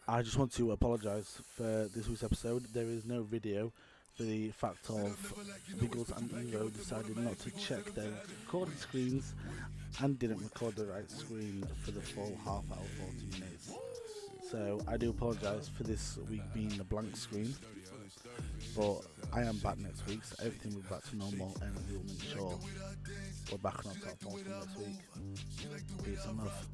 I just want to apologise for this week's episode. There is no video for the fact of Wiggles and Evo decided not to check their recording screens and didn't record the right screen for the full half hour, 40 minutes. So I do apologise for this week being a blank screen, but I am back next week, so everything will be back to normal and we will make sure we're back on top form next week. Peace and love.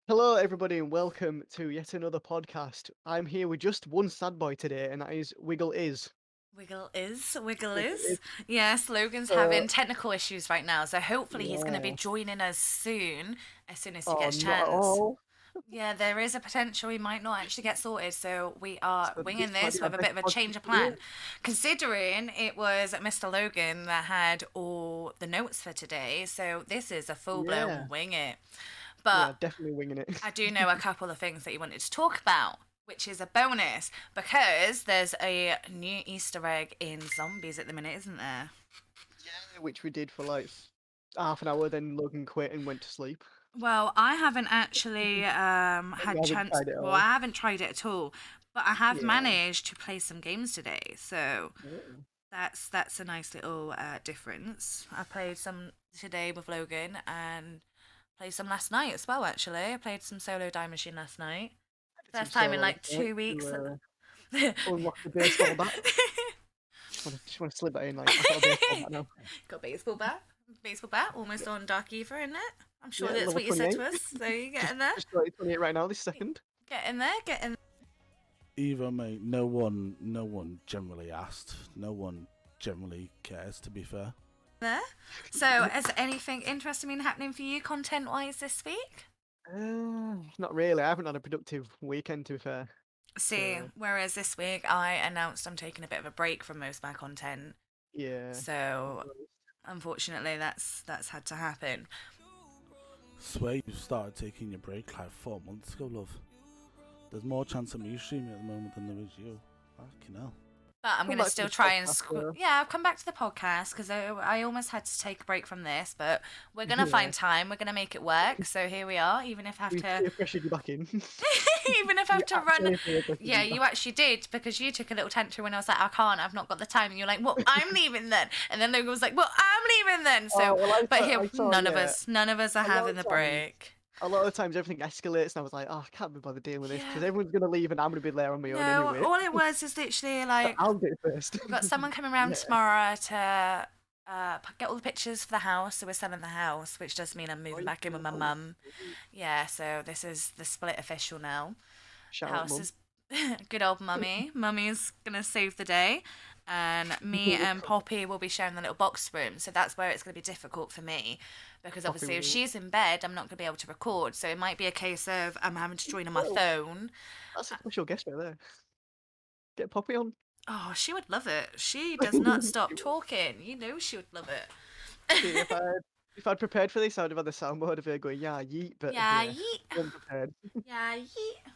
Hello, everybody, and welcome to yet another podcast. I'm here with just one sad boy today, and that is Wiggle Is. Wiggle is. Is. Yes, Logan's having technical issues right now, so hopefully he's going to be Yeah. joining us soon, as soon as he Oh, gets a not at chance. all. Yeah, there is a potential he might not actually get sorted, so we are So winging this might this be with our a bit of a best change of podcast yet. plan. Considering it was Mr. Logan that had all the notes for today, so this is a full-blown Yeah. wing it. Yeah, But definitely winging it. I do know a couple of things that you wanted to talk about, which is a bonus, because there's a new Easter egg in Zombies at the minute, isn't there? Yeah, which we did for like half an hour, then Logan quit and went to sleep. Well, I haven't actually had haven't chance. tried it at Well, all. I haven't tried it at all, but I have Yeah. managed to play some games today, so Oh. that's a nice little difference. I played some today with Logan and played some last night as well. Actually, I played some solo Die Machine last night. I did some First time in solo like last night 2 weeks. to, unlock the baseball bat. Just want to slip that in, like, I've got a baseball bat now. Got baseball bat. Baseball bat, almost on Dark Eva, isn't it? I'm sure Yeah, that's level what you said to 28. us. So you get in there. Just started 28 right now, this second. Get in there. Get in Eva, mate, no one generally asked. No one generally cares, to be fair. there. So, has anything interesting been happening for you content-wise this week? Not really. I haven't had a productive weekend, to be fair. See, So- whereas this week I announced I'm taking a bit of a break from most of my content. Yeah. So, unfortunately, that's had to happen. Swear you started taking your break like 4 months ago, love. There's more chance of me streaming at the moment than there is you. Fucking hell. But I'm Come going to back to still the try and podcast, though. yeah, I've come back to the podcast because I almost had to take a break from this, but we're going to find time. We're going to make it work. So here we are, even if I have We to peer pressured you back in. even if I have to run. Absolutely peer pressured Yeah, you you back. actually did, because you took a little tantrum when I was like, I can't, I've not got the time. And you're like, well, I'm leaving then. And then Logan was like, well, I'm leaving then. So, Oh, well, but I here, saw, none of yeah, us are a lot having of the times- break. A lot of times everything escalates, and I was like, oh, I can't be bothered dealing with this because Yeah. everyone's gonna leave and I'm gonna be there on my own No, anyway. all it was is literally So like, I'll do it first. we've got someone coming around Yeah. tomorrow to get all the pictures for the house. So we're selling the house, which does mean I'm moving back in with my mum. Yeah, so this is the split official now. Shout The out, house mum. is good old mummy. Mummy's gonna save the day, and me and Poppy will be sharing the little box room. So that's where it's gonna be difficult for me, because obviously if will. she's in bed, I'm not gonna be able to record. So it might be a case of I'm having to join on my Well, phone. That's a special guest right there. Get Poppy on. Oh, she would love it. She does not stop talking. You know she would love it. See, if I'd prepared for this, I would have had the soundboard of her going, yeah, yeet, but Yeah, yeah, yeet. wasn't prepared. Yeah, yeet.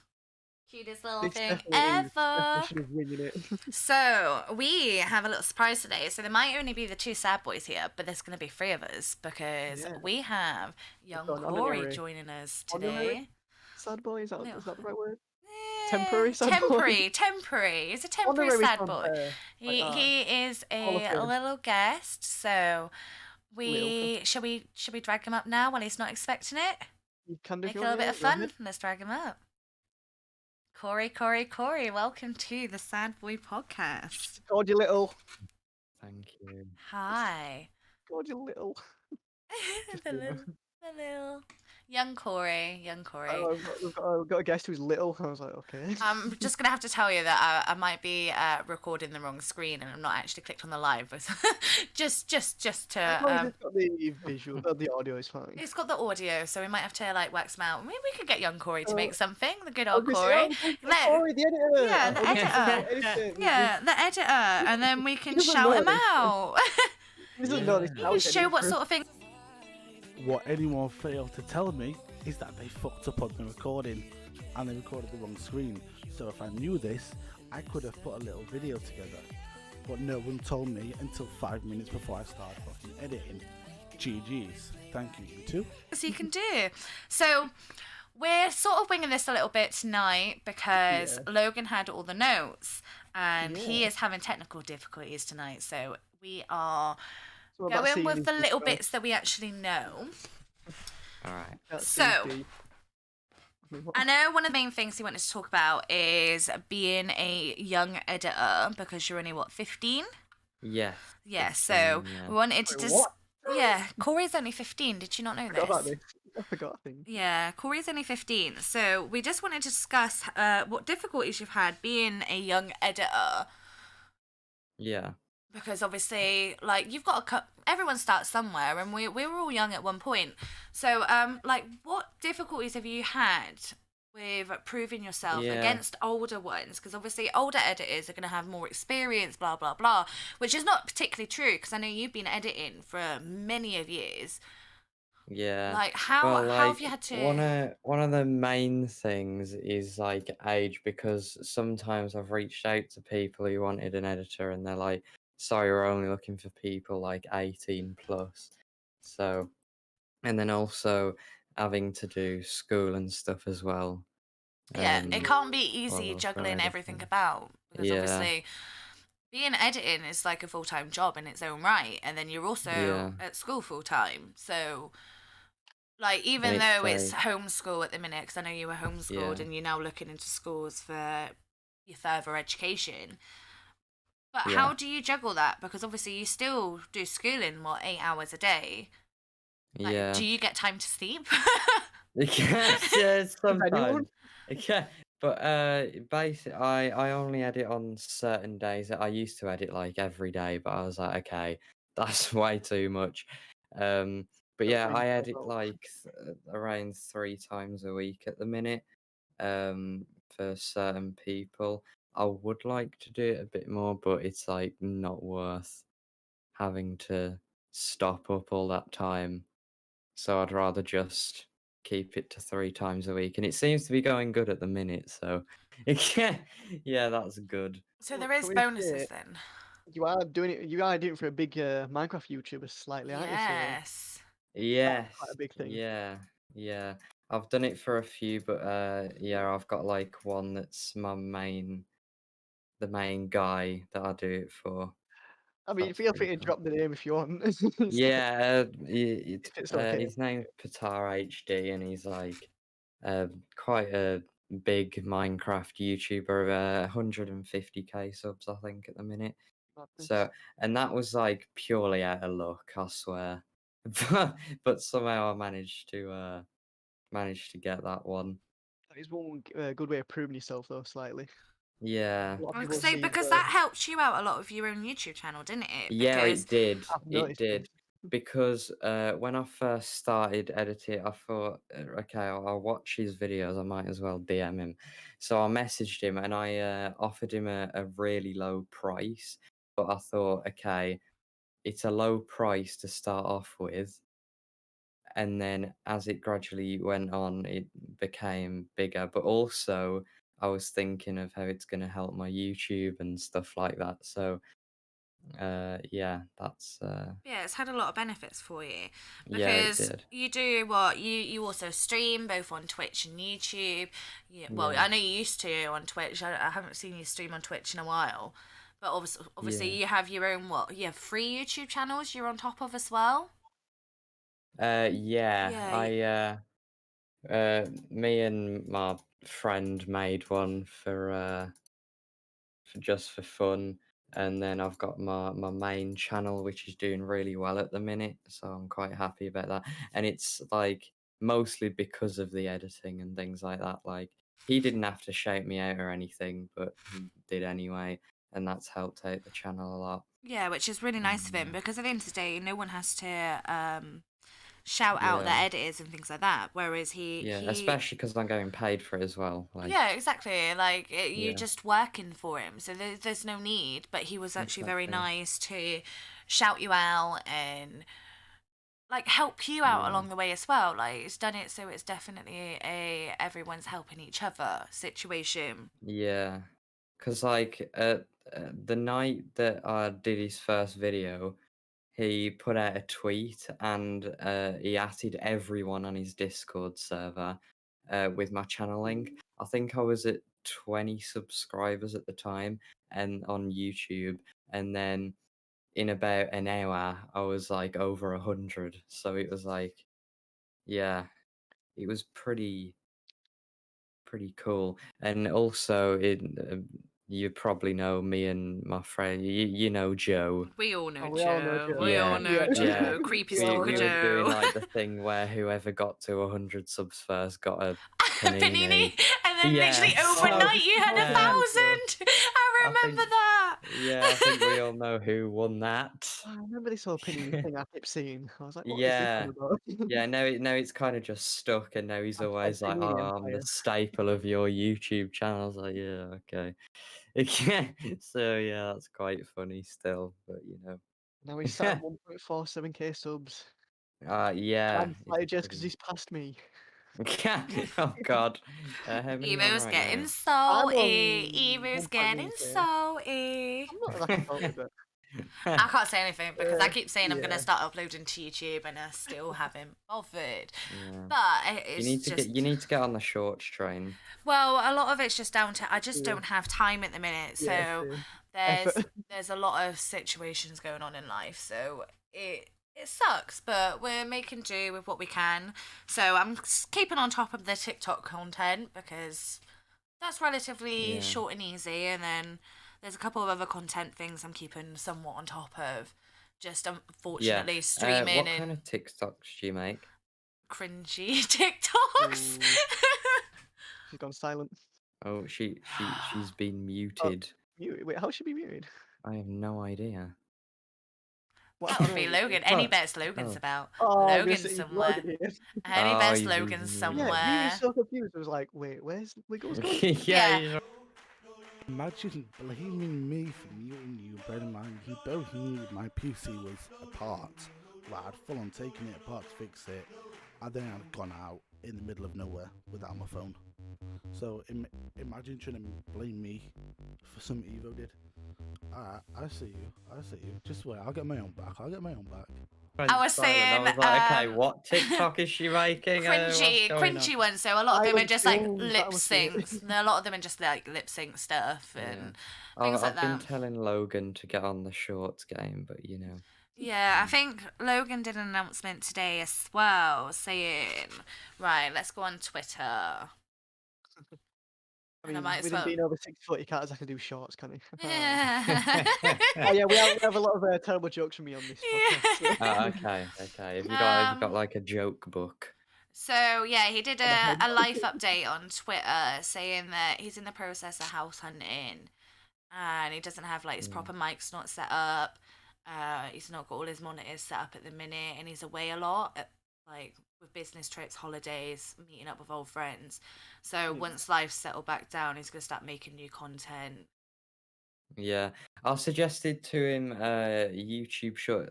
Cutest little This thing definitely is ever. definition of winging it. So we have a little surprise today. So there might only be the two sad boys here, but there's going to be three of us because Yeah. we have young got an Cori honorary. joining us Honorary? today. Sad boy, is that Little- the right word? Eh, Temporary sad boy? temporary. He's a temporary Honorary sad from boy. her. He Like that. he is Hall of a Fame. little guest. So Little. shall we drag him up now while he's not expecting it? You can do Make if it you a little want, bit of yeah, go fun. ahead. Let's drag him up. Cori, welcome to the Sad Boy Podcast. God, you little. Thank you. Hi. God, you little. the little young Cori. Oh, I've got a guest who's little. I was like, okay. I'm just gonna have to tell you that I might be recording the wrong screen and I'm not actually clicked on the live. just to. As long as it's got the visual, the audio is fine. It's got the audio, so we might have to like wax them out. Maybe we could get young Cori to make something. The good old Cori. Corey, the editor. Yeah, the editor. Yeah, the editor, and then we can doesn't shout know him this. out. He doesn't know this. You can show what sort of thing. What anyone failed to tell me is that they fucked up on the recording and they recorded the wrong screen. So if I knew this, I could have put a little video together. But no one told me until 5 minutes before I started fucking editing. GG's. Thank you, you two. You can do. So We're sort of winging this a little bit tonight because Yeah. Logan had all the notes and he Yeah. is having technical difficulties tonight. So we are So about going seeing with the into little well, bits that we actually know. All right. that seems So deep. I mean, I know one of the main things he wanted to talk about is being a young editor because you're only, what, 15? Yes. Yeah, 15, so yeah. we wanted to Wait, what? Yeah, Corey's only 15. Did you not know I forgot about this? this. I forgot, I think. Yeah, Corey's only 15. So we just wanted to discuss what difficulties you've had being a young editor. Yeah. Because obviously, like, you've got everyone starts somewhere, and we were all young at one point. So, like, what difficulties have you had with proving yourself Yeah. against older ones? Because obviously, older editors are going to have more experience, blah blah blah, which is not particularly true. Because I know you've been editing for many of years. Yeah. Like, Well, how have like you had one to? of one of the main things is like age, because sometimes I've reached out to people who wanted an editor and they're like, sorry, we're only looking for people like 18 plus. So, and then also having to do school and stuff as well. Yeah, it can't be While easy also juggling everything editing. about because Yeah, obviously being editing is like a full-time job in its own right, and then you're yeah. also at school full-time. So, like, And even it's though it's like, homeschool at the minute, because I know you were homeschooled yeah, and you're now looking into schools for your further education. But yeah. how do you juggle that? Because obviously you still do schooling, what, 8 hours a day? Like, Yeah. do you get time to sleep? Yes, yeah, If anyone? sometimes. Yeah, but basically, I only edit on certain days. I used to edit like every day, but I was like, okay, that's way too much. But Don't yeah, blame I yourself edit at all. like around 3 times a week at the minute. For certain people, I would like to do it a bit more, but it's like not worth having to stop up all that time. So I'd rather just keep it to 3 times a week, and it seems to be going good at the minute. So yeah, yeah, that's good. So Well, there is so we bonuses say then. you are doing it. You are doing it for a big Minecraft YouTuber, slightly, aren't you? So Yes. that's quite a Yes, big thing. yeah, yeah. I've done it for a few, but yeah, I've got like one that's the main guy that I do it for. I mean, That's feel free pretty to cool. drop the name if you want. Yeah, If it's okay. his name's Patar HD, and he's like quite a big Minecraft YouTuber, 150k subs, I think, at the minute. Madness. So, and that was like purely out of luck, I swear. But somehow I managed to get that one. That is one good way of proving yourself, though, slightly. Yeah. A lot of I was people gonna say see because the. that helped you out a lot of your own YouTube channel, didn't it? Yeah, Because it did. I've It noticed this. did. Because when I first started editing, I thought, okay, I'll watch his videos. I might as well DM him. So I messaged him and I offered him a really low price. But I thought, okay, it's a low price to start off with. And then as it gradually went on, it became bigger. But also, I was thinking of how it's going to help my YouTube and stuff like that. So yeah, that's yeah, it's had a lot of benefits for you. yeah, it Because did. you do what you also stream both on Twitch and YouTube. Well, Yeah, I know you used to on Twitch. I haven't seen you stream on Twitch in a while. But obviously yeah. you have your own what? You have free YouTube channels you're on top of as well. Yeah, Yeah, me and my friend made one for just for fun, and then I've got my main channel which is doing really well at the minute, so I'm quite happy about that. And it's like mostly because of the editing and things like that. Like he didn't have to shout me out or anything, but he did anyway, and that's helped out the channel a lot. yeah, which is really nice of him Mm, because at the end of the day, no one has to shout out their yeah. editors and things like that. Whereas Yeah, he especially because I'm getting paid for it as well. Like, yeah, exactly. Like you're yeah, just working for him, so there's no need. But he was actually very exactly. nice to shout you out and like help you out Yeah, along the way as well. Like it's done it so it's definitely a everyone's helping each other situation. yeah. Because, like, the night that I did his first video, he put out a tweet and he added everyone on his Discord server. with my channeling. I think I was at 20 subscribers at the time and on YouTube, and then in about an hour I was like over 100. So it was like, yeah, it was pretty cool. And also, you probably know me and my friend. You know Joe. We all know Oh, we all know Joe. Joe. We all Yeah, know Yeah. yeah. Joe. Creepy We all stalker We know were doing Joe. like the thing where whoever got to 100 subs first got a Panini, panini. and then literally Yeah, so overnight you had yeah, 1,000. I I remember think that. yeah, I think we all know who won that. I remember this whole Panini thing I kept seeing. I was like, what is this Yeah. all about? Yeah, now it's kind of just stuck, and now he's Hashtag always like, Panini "Oh, I'm the Empire. staple of your YouTube channel." I was like, "Yeah, okay." Yeah, so yeah, that's quite funny still, but Now he's sat at 1.47k subs. yeah, I'm it's fired just because pretty. he's passed me. Oh God, how many you on Evo's right getting now? I'm salty. on Evo's getting 1.1k. salty. I'm not that fault with it. I can't say anything because I keep saying I'm Yeah. gonna start uploading to YouTube and I still haven't bothered. Yeah. But You it's need to just get on the shorts train. well, a lot of it's just down to I just Yeah. don't have time at the minute. Yeah, So same. there's Effort. there's a lot of situations going on in life. So it sucks, but we're making do with what we can. So I'm keeping on top of the TikTok content because that's relatively Yeah. short and easy, and then there's a couple of other content things I'm keeping somewhat on top of. Just Yeah. unfortunately streaming What and kind of TikToks do you make? cringy TikToks. Ooh. She's gone silent. Oh, she's been muted. Muted. Wait, how should she be muted? I have no idea. What That happened would be there? Logan. Any What? better Logan's Oh. about. Oh, I'm gonna Logan's say somewhere. Logan here. Any Oh, best he's Logan's muted. Yeah, he was somewhere. so confused. I was like, wait, where's Wiggles gone? Yeah, Yeah. he's Imagine blaming me for muting you, bear in mind you both knew my PC was apart. Well, I'd full on taken it apart to fix it, and then I'd gone out in the middle of nowhere without my phone. So imagine trying to blame me for something Evo did. I see you. Just wait, I'll get my own back. I was saying, I was like, okay, what TikTok is she making? cringy ones. So a lot of I them are was just like young, lip that was it. syncs. A lot of them are just like lip sync stuff and things like I've been that. telling Logan to get on the shorts game, but Yeah, I think Logan did an announcement today as well, saying, right, let's go on Twitter. I And I mean, might as with him well. being over 6 foot, he can't exactly do shorts, can he? Yeah. Oh yeah, we have a lot of terrible jokes from me on this podcast. Yeah. okay. Have you got like a joke book? So yeah, he did head. a life update on Twitter saying that he's in the process of house hunting, and he doesn't have like his proper mics not set up. He's not got all his monitors set up at the minute, and he's away a lot, like with business trips, holidays, meeting up with old friends. So once life's settled back down, he's gonna start making new content. Yeah, I suggested to him YouTube short.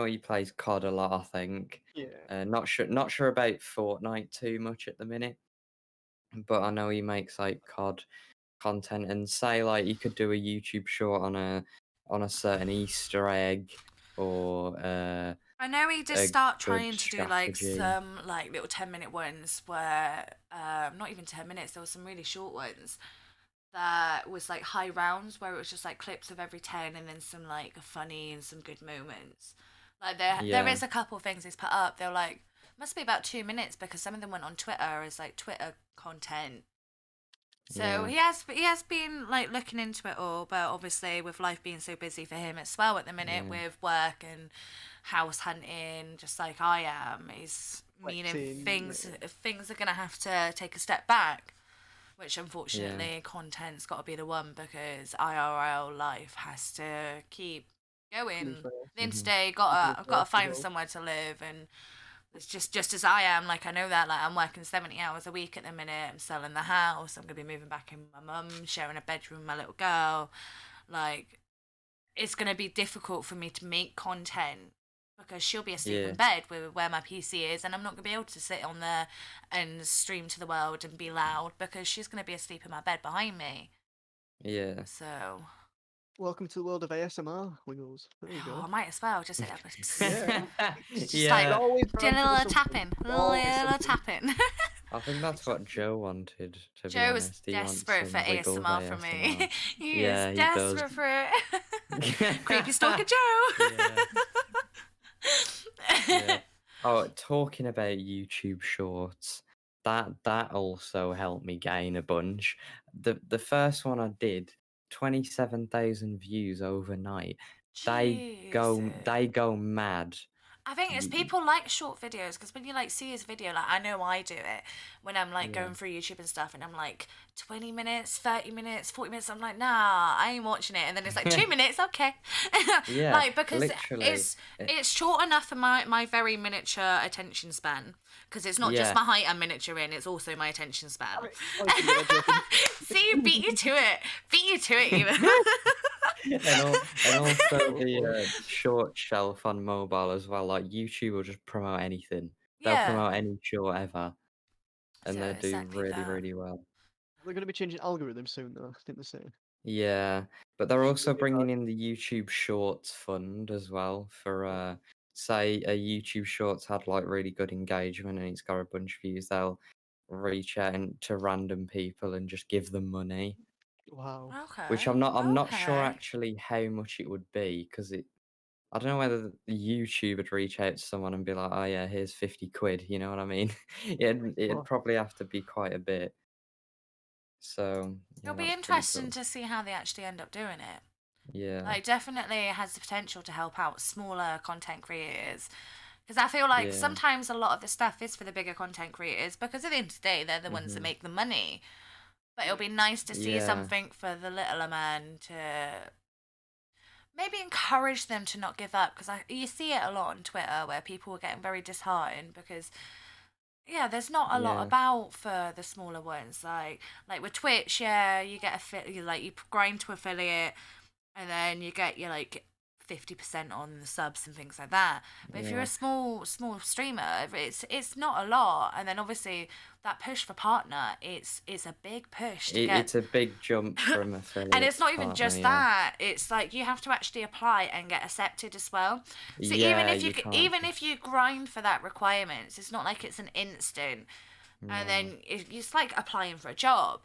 He plays COD a lot, I think. Yeah. Not sure about Fortnite too much at the minute, but I know he makes like COD content, and say like he could do a YouTube short on a certain Easter egg or I know he did a start good trying to do like strategy. some like little 10-minute ones where not even 10 minutes, there were some really short ones that was like high rounds where it was just like clips of every 10 and then some like funny and some good moments. Like there Yeah. is a couple of things he's put up. They're like must be about 2 minutes because some of them went on Twitter as like Twitter content. So Yeah. he has been like looking into it all, but obviously with life being so busy for him as well at the minute Yeah. with work and house hunting, just like I am, is meaning Flexing, things are gonna have to take a step back. Which unfortunately content's got to be the one because IRL life has to keep going. Live first. At the end of the Mhm. day, I've got to find somewhere to live, and it's just as I am. Like I know that like I'm working 70 hours a week at the minute. I'm selling the house. I'm gonna be moving back in with my mum, sharing a bedroom with my little girl. Like it's gonna be difficult for me to make content because she'll be asleep Yeah. in bed with where my PC is, and I'm not gonna be able to sit on there and stream to the world and be loud because she's gonna be asleep in my bed behind me. Yeah. So Welcome to the world of ASMR, Wiggles. There you I go. might as well just sit up. Yeah. Just Yeah. like Always do a branch into little something. tapping, Always little something. tapping. I think that's what Joe wanted, to be Joe is honest. He wants desperate for some Wiggles ASMR from me. ASMR. He is Yeah, he does. desperate for it. Creepy stalker Joe. Yeah. Yeah. Oh, talking about YouTube Shorts, that also helped me gain a bunch. The first one I did, 27,000 views overnight. They Jesus. go mad. I think it's Y- people like short videos because when you like see his video, like I know I do it when I'm like Yeah. going through YouTube and stuff, and I'm like 20 minutes, 30 minutes, 40 minutes. I'm like, nah, I ain't watching it, and then it's like 2 minutes, okay, Yeah, like because literally. it's short enough for my very miniature attention span because it's not just Yeah. my height I'm miniature in, it's also my attention span. I mean, honestly, you're not joking. See, beat you to it, even. And also the short shelf on mobile as well. Like YouTube will just promote anything. They'll Yeah, promote any short ever, so and they do exactly really, that. really well. They're going to be changing algorithms soon, though. I think they say. Yeah, but they're It's also gonna be hard. bringing in the YouTube Shorts fund as well for say a YouTube Shorts had like really good engagement and it's got a bunch of views, they'll reach out to random people and just give them money. Wow. Which Okay, I'm not sure okay. actually how much it would be because I don't know whether YouTube would reach out to someone and be like, oh yeah, here's 50 quid, you know what I mean? It'd Well, probably have to be quite a bit. So It'll yeah, be that's pretty interesting cool. to see how they actually end up doing it. Yeah, Like, definitely it has the potential to help out smaller content creators. Because I feel like yeah. sometimes a lot of the stuff is for the bigger content creators because at the end of the day, they're the ones that Hmm. make the money. But it'll be nice to see Yeah, something for the littler man to maybe encourage them to not give up. Because you see it a lot on Twitter where people are getting very disheartened because yeah, there's not a lot yeah, about for the smaller ones. Like with Twitch, yeah, you get you grind to affiliate, and then you get your like 50% on the subs and things like that. But if you're yeah. a small streamer, it's not a lot. And then obviously that push for partner, it's a big push to get. It's a big jump from And it's affiliate to not even partner, just yeah. that. It's like you have to actually apply and get accepted as well. So Yeah, you can't even if just you grind for that requirements, it's not like it's an instant. And no. then it's like applying for a job.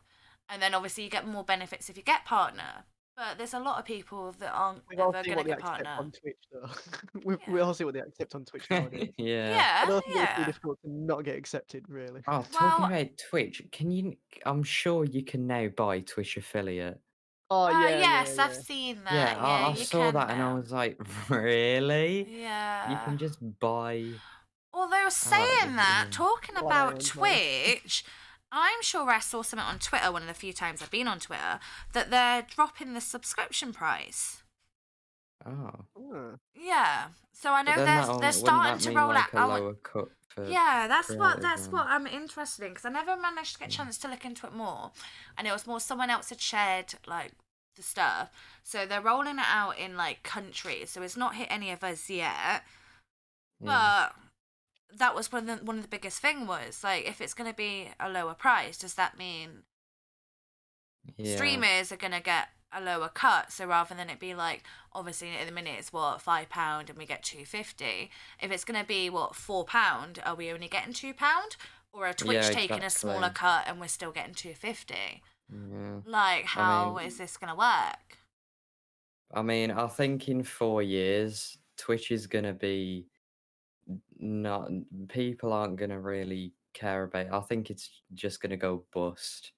And then obviously you get more benefits if you get partner. But there's a lot of people that aren't we've all ever seen gonna what they get accept partner. on Twitch, though. we Yeah. all see what they accept on Twitch nowadays. Yeah. I Yeah, don't think it's too yeah. difficult to not get accepted, really. Oh, talking Well, about Twitch, I'm sure you can now buy Twitch affiliate. Oh, yeah, yeah, yes, I've yeah. seen Yeah, that. Yeah, I you saw can that and I now. was like, really? You Yeah. can just buy. Although Oh, saying that, talking Glad I about owned mine. Twitch, I'm sure I saw something on Twitter one of the few times I've been on Twitter that they're dropping the subscription price. oh. Oh. Yeah. So I But know then they're wouldn't starting that to mean roll like a out. lower cut for Yeah, creators that's what then? I'm interested in because I never managed to get a chance to look into it more, and it was more someone else had shared like the stuff. So they're rolling it out in like countries, so it's not hit any of us yet. Yeah, But that was one of the biggest thing was like if it's going to be a lower price, does that mean yeah, streamers are going to get a lower cut? So rather than it be like obviously at the minute it's what £5 and we get 2.50, if it's going to be what £4, are we only getting £2, or are yeah, Twitch taking a smaller exactly. cut and we're still getting 2.50? Yeah, Like I how mean, is this going to work? I think in 4 years, Twitch is gonna be not people aren't gonna really care about. I think it's just gonna go bust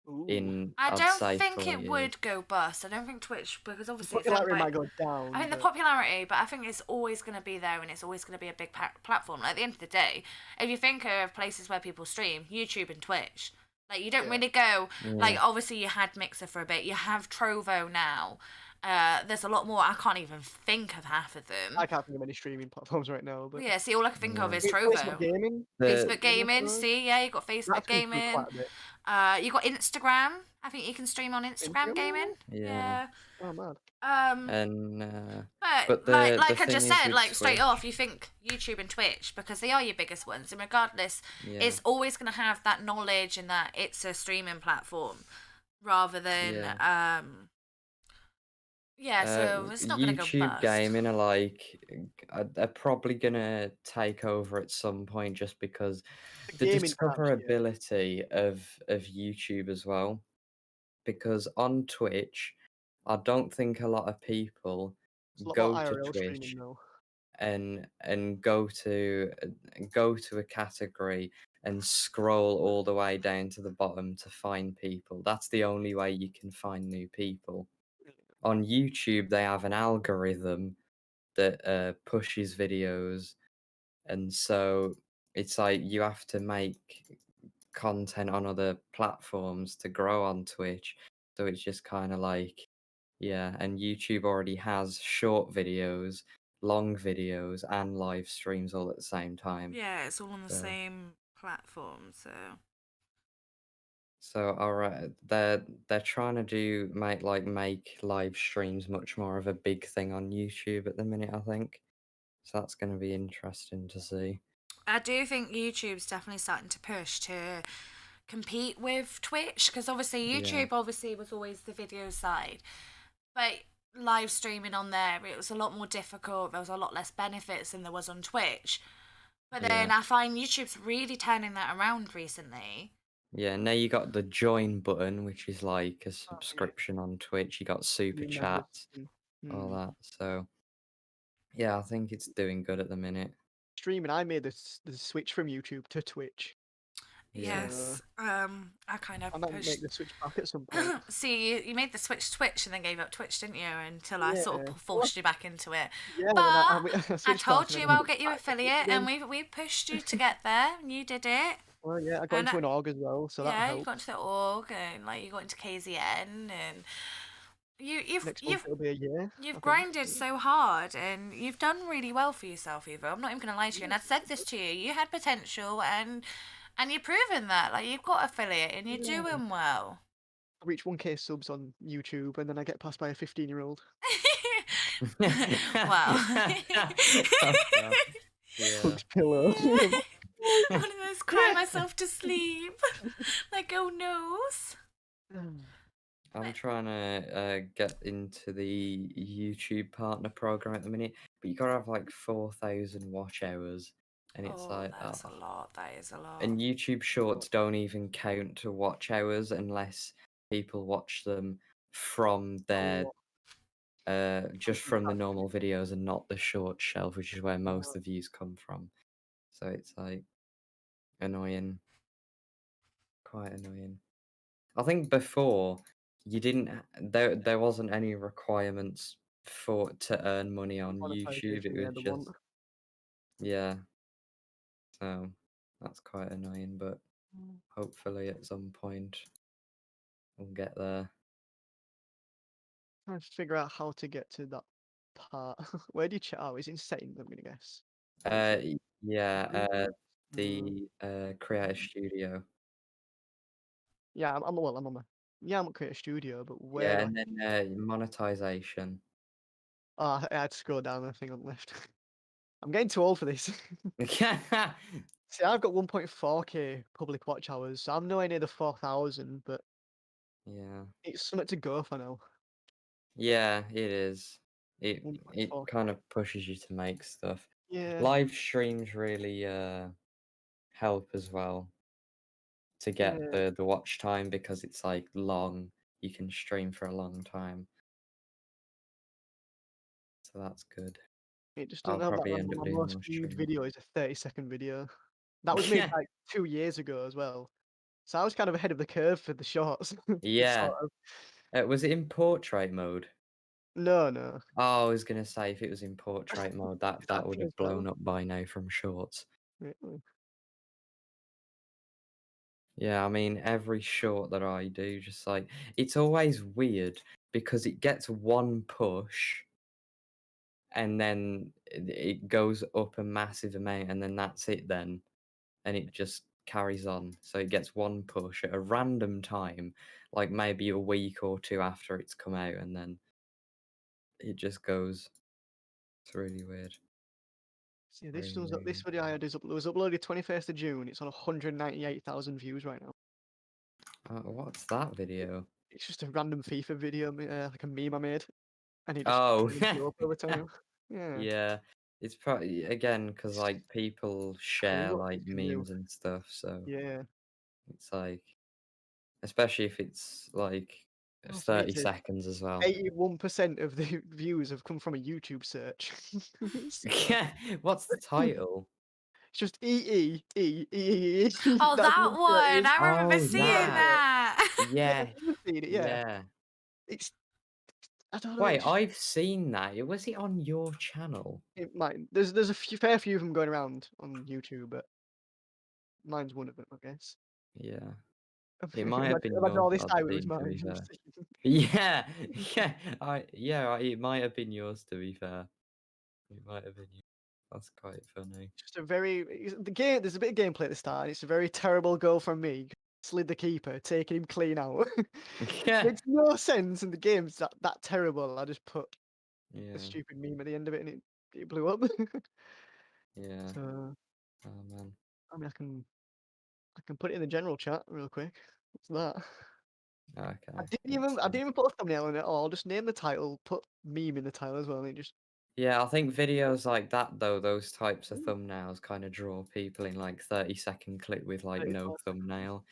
Ooh. in, I I'd don't say, think four it years. would go bust. I don't think Twitch, because The obviously it's owned popularity by. might go I down, think the but popularity, but I think it's always going to be there and it's always going to be a big platform. Like, at the end of the day, if you think of places where people stream, YouTube and Twitch, like, you don't yeah. really go, Yeah, like, obviously you had Mixer for a bit, you have Trovo now. There's a lot more, I can't even think of half of them. I can't think of any streaming platforms right now, But but yeah, see, all I can think of yeah. is Facebook Trovo. Gaming, The Facebook is that gaming, right? see, yeah, you got Facebook That's come through gaming. quite a bit. You got Instagram. I think you can stream on Instagram Instagram, gaming. Yeah, Yeah. oh, mad. and But but like the I thing just is said, with like straight off, Twitch, you think YouTube and Twitch because they are your biggest ones, and regardless, yeah, it's always gonna have that knowledge and that it's a streaming platform rather than yeah, Yeah, so it's not gonna go YouTube bust. gaming are like are probably gonna take over at some point just because The the gaming part, yeah. discoverability of YouTube as well. Because on Twitch, I don't think a lot of people It's a lot more go to IRL streaming Twitch though. and go to a category and scroll all the way down to the bottom to find people. That's the only way you can find new people. On YouTube, they have an algorithm that pushes videos, and so it's like you have to make content on other platforms to grow on Twitch. So it's just kind of like, yeah, and YouTube already has short videos, long videos, and live streams all at the same time. Yeah, it's all on the So, same platform, so all right, they're trying to make live streams much more of a big thing on YouTube at the minute, I think. So that's going to be interesting to see. I do think YouTube's definitely starting to push to compete with Twitch because obviously Yeah, YouTube obviously was always the video side, but live streaming on there it was a lot more difficult. There was a lot less benefits than there was on Twitch. But then yeah. I find YouTube's really turning that around recently. Yeah, now you got the join button, which is like a Oh, yeah. subscription on Twitch. You got super New members. chats, all Hmm. that. So yeah, I think it's doing good at the minute. Streaming, I made the switch from YouTube to Twitch. Yeah. So Yes, I kind of I might make pushed. the switch back at some point. See, you made the switch to Twitch and then gave up Twitch, didn't you? Until I sort Yeah. of forced you back into it. Yeah, and then But I I switched back told and you then I I'll went get you back to Twitch affiliate, and again. we pushed you to get there, and you did it. Well, yeah, I got And into an org as well, so that yeah, you got helped. into the org, and like you got into KZN, and Next month it'll be a year, I you've think. grinded so hard, and you've done really well for yourself, Eva. I'm not even gonna lie to you, and Yeah. I said this to you. You had potential, and you've proven that. Like you've got affiliate, and you're Yeah. doing well. I reach 1K subs on YouTube and then I get passed by a 15-year-old. Wow. Oh god. Yeah. Hugs pillow. One of those cry myself to sleep. Like, oh noes. I'm trying to get into the YouTube partner program at the minute, but you gotta have like 4,000 watch hours, and it's Oh, like, that's a lot. That is a lot. and YouTube Shorts don't even count to watch hours unless people watch them from their just from the normal videos and not the short shelf, which is where most of the views come from. So it's like annoying, quite annoying. I think before you didn't there wasn't any requirements for to earn money on YouTube. It Monetization, yeah, was the one. just yeah. So that's quite annoying, but hopefully at some point we'll get there. Trying to figure out how to get to that part. Where do you check out? Is it in settings, I'm gonna guess. Yeah, Mm, the Creator Studio. yeah, I'm on my yeah, I'm at Creator Studio, but where Yeah, do I and then monetization. I had to scroll down, I think on the left. I'm getting too old for this. See, I've got 1.4K public watch hours, so I'm nowhere near the 4,000, but Yeah. it's something to go for now. Yeah, it is. It 1.4K. kind of pushes you to make stuff. Yeah, Live streams really help as well to get yeah. the watch time because it's like long. You can stream for a long time. So that's good. It just I'll doesn't help that probably end up my doing most more viewed streaming. video is a 30-second video. That was made Yeah. like 2 years ago as well. So I was kind of ahead of the curve for the shorts. Yeah. Sort of. Was it in portrait mode? No, no. Oh, I was gonna say if it was in portrait mode, Is that that a would thing as have well? blown up by now from shorts. Really? Yeah, I mean every short that I do, just like it's always weird because it gets one push and then it goes up a massive amount and then that's it then, and it just carries on. So it gets one push at a random time, like maybe a week or two after it's come out, and then it just goes. It's really weird. See, this Really, was really this weird. video I had was uploaded 21st of June. It's on 198,000 views right now. What's that video? It's just a random FIFA video, like a meme I made. and he just Oh, blew up over time. Yeah. yeah. It's probably again because like people share What like you can do. memes and stuff, so Yeah. it's like, especially if it's like Oh, for me, 30 to seconds as well. 81% of the views have come from a YouTube search. Yeah. What's the title? It's just E. Oh, That's that literally what it one! is. I remember Oh, seeing Yeah. that. that. Yeah, Yeah. you've seen it, yeah. Yeah. It's I don't know, Wait, it's just I've seen that. Was it on your channel? it might there's a fair few of them going around on YouTube, but mine's one of them, I guess. Yeah. It might have been Imagine yours all that this I've time it was seen, to mine. be fair. Yeah. It might have been yours, to be fair. It might have been you. That's quite funny. Just a the game. There's a bit of gameplay at the start. And it's a very terrible goal from me. Slid the keeper, taking him clean out. Yeah. Makes no sense, and the game's that terrible. I just put a Yeah. stupid meme at the end of it, and it blew up. Yeah. So Oh, man. I mean, I can put it in the general chat real quick. What's that? Okay. I didn't even put a thumbnail in it at all. Just name the title, put meme in the title as well, and it just Yeah, I think videos like that, though, those types of thumbnails kind of draw people in, like 30-second clip with like it's no awesome. thumbnail.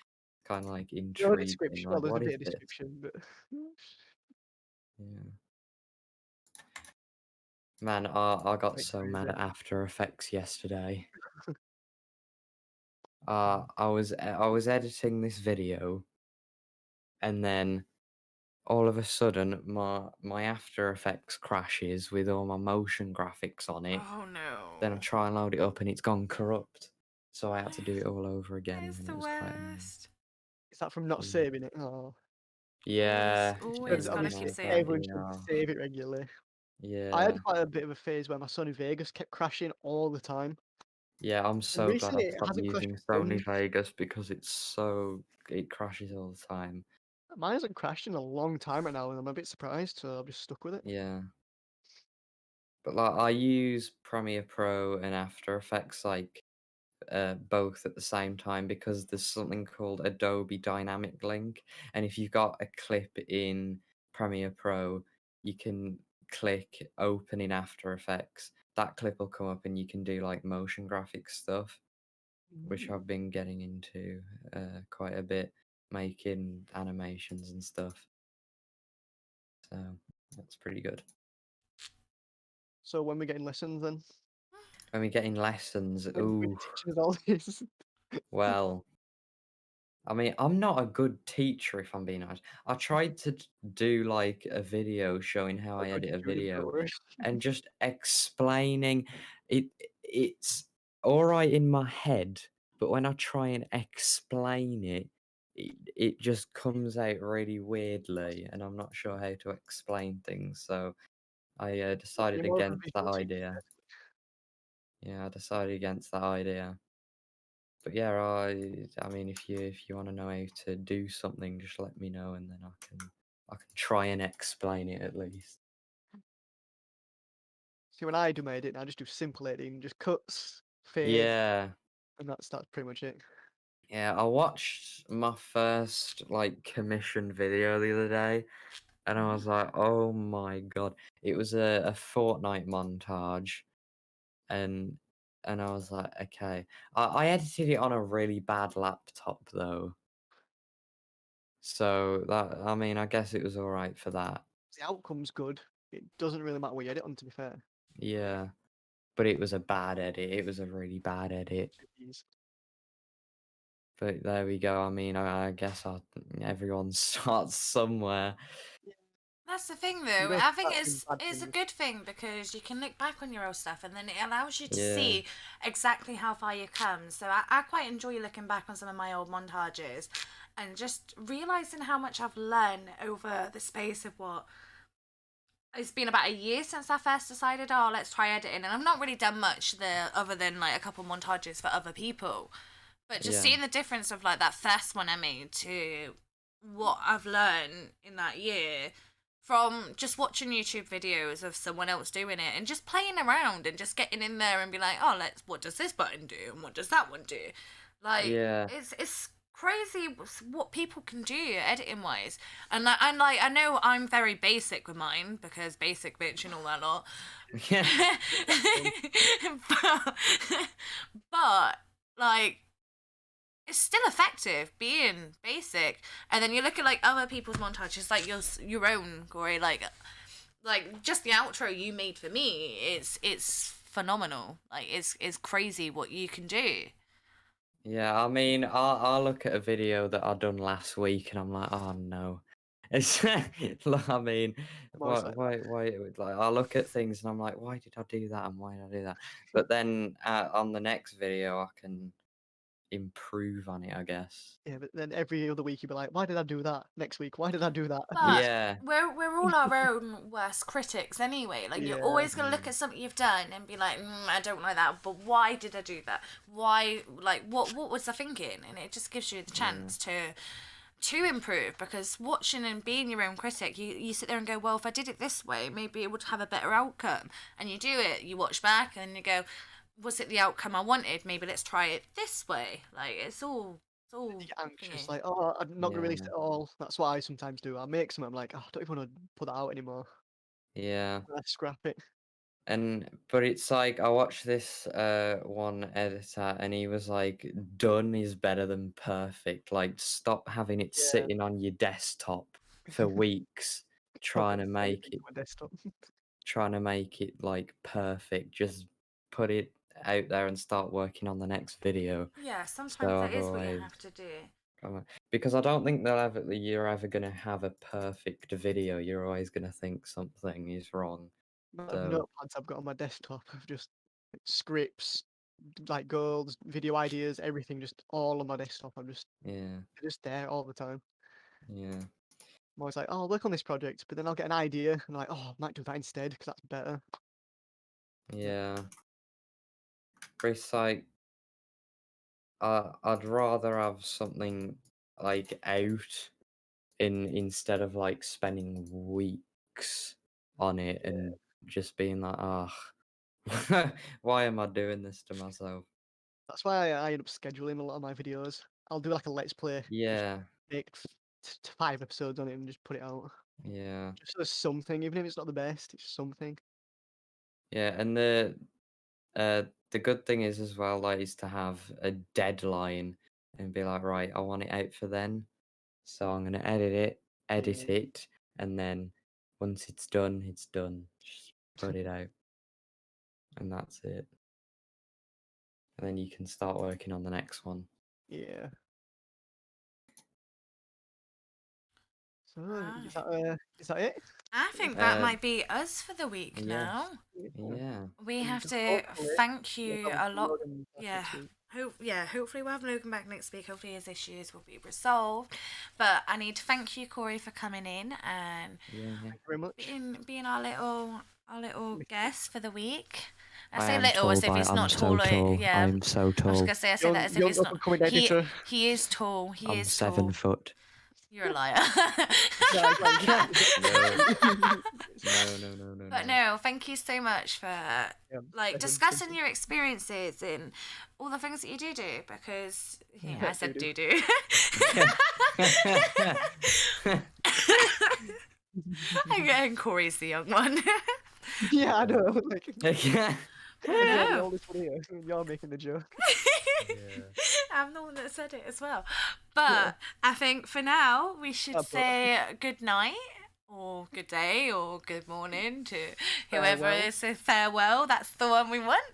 Kind of like No intriguing. description. Well, Like, there's a what bit is of this? description, but Yeah. Man, I got quite so mad crazy. at After Effects yesterday. I was editing this video, and then all of a sudden my After Effects crashes with all my motion graphics on it. Oh Then I no. try and load it up, and it's gone corrupt. So I had to do it all over again, It's and the it was quite annoying. worst. Is that from not Mm. saving it? Oh, Always, Yeah, always it gotta was keep obviously, my saying. bad, everyone you should know. save it regularly. I Yeah, had quite a bit of a phase where my Sony Vegas kept crashing all the time. yeah. I'm And so glad recently I've it stopped hasn't crashed using a Sony ton. Vegas because it crashes all the time. Mine hasn't crashed in a long time right now, and I'm a bit surprised, so I've just stuck with it. Yeah. But like I use Premiere Pro and After Effects like both at the same time because there's something called Adobe Dynamic Link, and if you've got a clip in Premiere Pro, you can click open in After Effects. That clip will come up, and you can do like motion graphic stuff, which Mm. I've been getting into quite a bit, making animations and stuff. So that's pretty good. So when we're getting lessons, then When we're getting lessons, when ooh, you're teaching us all this, well. I mean, I'm not a good teacher if I'm being honest. I tried to do like a video showing how how I good edit you're a doing it, don't video worry. and just explaining it. It's all right in my head, but when I try and explain it just comes out really weirdly, and I'm not sure how to explain things. So I You're decided more of a against that visual teacher. idea. Yeah, I decided against that idea. But yeah, I mean, if you want to know how to do something, just let me know, and then I can try and explain it at least. See, when I do my editing, I just do simple editing, just cuts, fade, Yeah, and that's pretty much it. yeah. I watched my first like commission video the other day, and I was like, oh my god! It was a Fortnite montage, and I was like, okay. I edited it on a really bad laptop though, so that I mean, I guess it was all right for that. The outcome's good. It doesn't really matter what you edit on, to be fair. Yeah. But it was a bad edit. It was a really bad edit. Jeez. But there we go. I mean, I guess everyone starts somewhere. That's the thing, You though. don't I think start doing bad it's a things. good thing because you can look back on your old stuff, and then it allows you to Yeah. see exactly how far you come. So I quite enjoy looking back on some of my old montages, and just realizing how much I've learned over the space of what. It's been about a year since I first decided, oh, let's try editing, and I've not really done much there other than like a couple montages for other people. But just Yeah. seeing the difference of like that first one I made to what I've learned in that year from just watching YouTube videos of someone else doing it and just playing around and just getting in there and be like, oh, what does this button do and what does that one do? Like Yeah. it's crazy what people can do editing wise. And I know I'm very basic with mine because basic bitch and all that lot. Yeah. but like it's still effective being basic. And then you look at like other people's montages, like your own, Cori, like just the outro you made for me. It's phenomenal. Like it's crazy what you can do. Yeah, I mean, I'll look at a video that I done last week, and I'm like, oh no. It's, look, I mean, almost like why, like, I look at things and I'm like, why did I do that, and why did I do that? But then on the next video, I can improve on it, I guess. Yeah, but then every other week you'd be like, why did I do that? Next week, why did I do that? But Yeah, we're all our own worst critics anyway. Like you're Yeah. always gonna look at something you've done and be like, I don't like that. But why did I do that? Why? Like what was I thinking? And it just gives you the chance to improve, because watching and being your own critic, you sit there and go, well, if I did it this way, maybe it would have a better outcome. And you do it, you watch back, and you go, was it the outcome I wanted? Maybe let's try it this way. Like it's all You get anxious, thingy. like, oh, I'm not gonna release Yeah. it all. That's what I sometimes do. I make something, I'm like, oh, I don't even want to put that out anymore. yeah. And I scrap it. But it's like I watched this one editor, and he was like, done is better than perfect. Like, stop having it Yeah. sitting on your desktop for weeks trying to make it My desktop. like perfect. Just put it out there and start working on the next video. Yeah, sometimes So that I've is what you always have to do. because I don't think you're ever gonna have a perfect video. You're always gonna think something is wrong. Amount of So notepads I've got on my desktop of just like, scripts, like goals, video ideas, everything, just all on my desktop. yeah, They're just there all the time. yeah. I'm always like, oh, I'll work on this project, but then I'll get an idea and I'm like, oh, I might do that instead because that's better. Yeah. But it's like I'd rather have something like out instead of like spending weeks on it and just being like, ah, why am I doing this to myself? That's why I end up scheduling a lot of my videos. I'll do like a let's play, just Yeah, make 5 episodes on it and just put it out. yeah, Just as something, even if it's not the best, it's something. yeah. And the good thing is as well, like, is to have a deadline and be like, right, I want it out for then. So I'm gonna edit it, and then once it's done, it's done. Just put it out, and that's it. And then you can start working on the next one. Yeah. So is that it? I think that Uh, might be us for the week yes. now. Yeah. We And have to hopefully thank we'll you have a lot. Logan back Yeah. next week. Hopefully we'll have Logan back next week. Hopefully his issues will be resolved. But I need to thank you, Cori, for coming in and Yeah. Thank you very much. being our little guest for the week. I I say am little tall, as if but he's I'm not so tall. tall. Yeah, I'm so I was tall. gonna say that as if he's Young not. upcoming editor. He is tall. He I'm is 7 tall. foot. You're a liar. Yeah, exactly. No. But no, thank you so much for Yeah, like thank discussing you. your experiences and all the things that you do because yeah, I said Do-do. do. And Corey's the young one. Yeah, I know. Like, Yeah. you're the know. oldest one here. You're making the joke. I'm the one that said it as well. But I think for now we should But- say good night or good day or good morning to whoever Farewell. is a farewell. That's the one we want.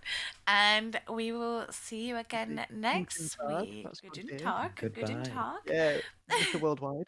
And we will see you again next Tag. week. That's Good good and day. talk. Good and Goodbye. talk. Yeah, Mr. Worldwide.